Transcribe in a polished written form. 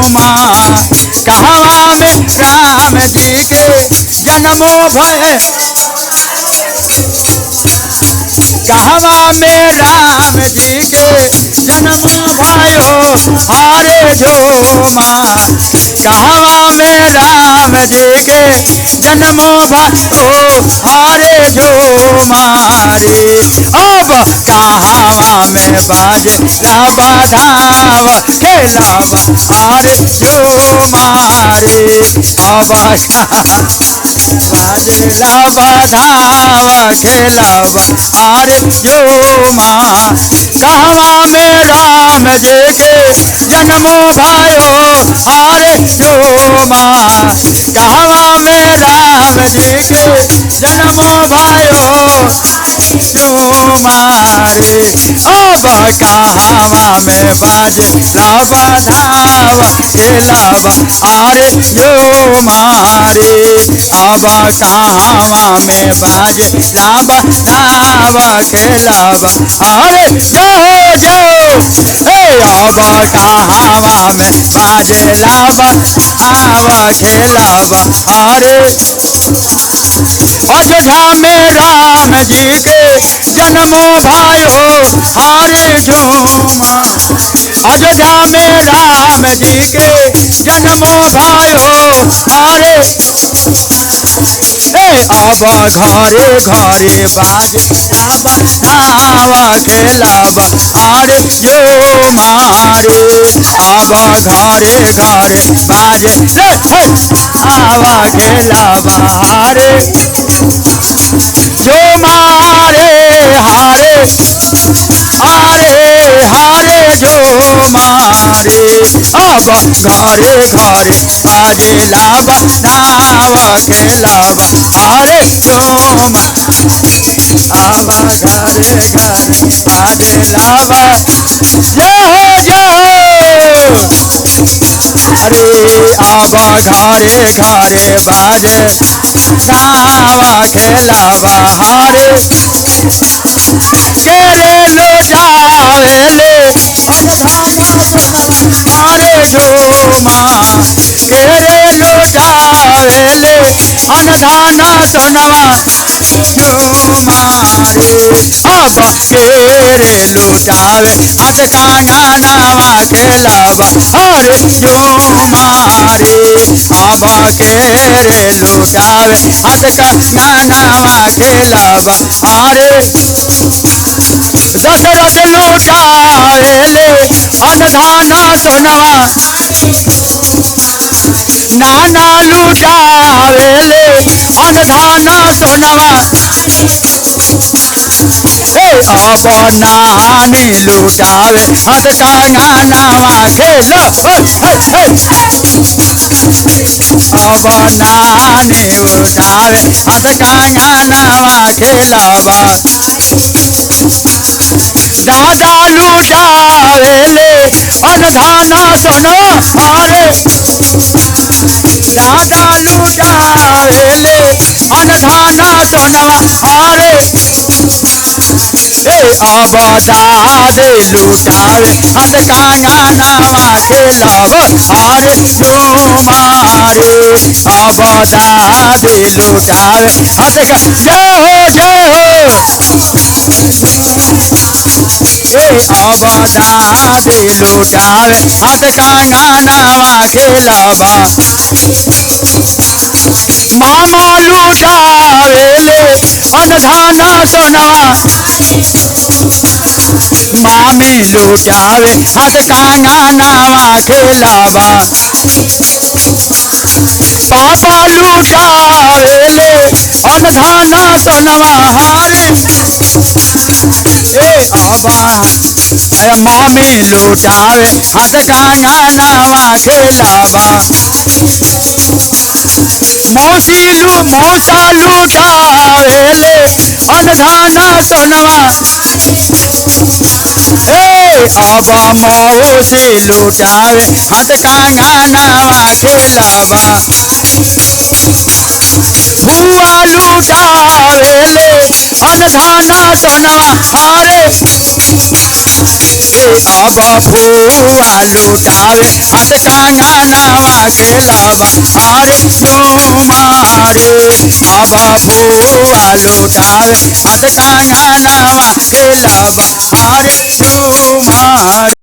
कहवा में राम जी के जन्मो भय, कहवा में राम जी के जन्म भयो हरे झूमा, कहवा में राम जी के जन्म भयो हरे झूमारी। अब कहवा में बाजे लाबाधावा खेलावा हरे झूमारी। अब बाजेला बाधावा खेलावा हरे झूमा, कहवा में राम जी के जन्मो भयो हरे झूमा, कहवा में राम जी के जन्मो भयो झूमारे। अब कहवा में बाजे लाबाधावा खेलावा हरे झूमारे। अब कहवा में बाजे लाबाधावा खेलावा हरे जय जय हे। अब कहवा में बाजे लाबाधावा खेलावा हरे। अयोध्या में राम जी के जन्मो भयो हरे झूमा, अयोध्या में राम जी के जन्मो भयो हरे। अब घरे घरे बाजे लाबाधावा खेलावा हरे झूमारे। अब घरे घरे बाजे लाबाधावा खेलावा हरे झूमारे हरे हरे हरे झूमारे। अब घरे घरे बाजे लाबाधावा खेलावा हरे झूमा, अब घरे घरे बाजे लाबा जय जय अरे। अब घरे घरे बाजे धावा खेलावा हरे। केरे लो जावेले हरे झूमा, केरे लो जावेले अनधाना सोनवा झूमारे। अब केरे लुटावे हाथ कांगनावा खेलावा हरे झूमारे। अब केरे लुटावे हाथ कांगनावा खेलावा हरे। दशरथ लुटावेले अनधाना सोनवा, नाना लुटावेले अनधाना सोनवा। अब नानी लुटावे हाथ कांगनावा खेलावा। अब नानी उठावे हाथ कांगनावा खेलावा। दादा लुटावेले अनधाना सोनवा हरे। दादा लुटावेले अनधाना सोनवा हरे। अब दादे लुटावे हाथ कांगनावा खेलावा हरे झूमारे। अब दादे लुटावे हाथ का जय हो जय हो। अब दादे लुटावे हाथ कांगनावा खेलावा। मामा लुटावेले अनधाना सोनवा, मामी लुटावे हाथ कांगनावा खेलावा। पापा लुटावेले अनधाना सोनवा हरे। अब मामी लुटावे हाथ कांगनावा खेलावा। मौसा लुटावेले अनधाना सोनवा। अब मौसी लुटावे हाथ कांगनावा खेलावा। बुआ लुटावेले अनधाना सोनवा हरे। अब फुआ लुटावे हाथ कंगनवा के लवा अरे सुमारे अब फुआ लुटावे हाथ कंगनवा के लवा अरे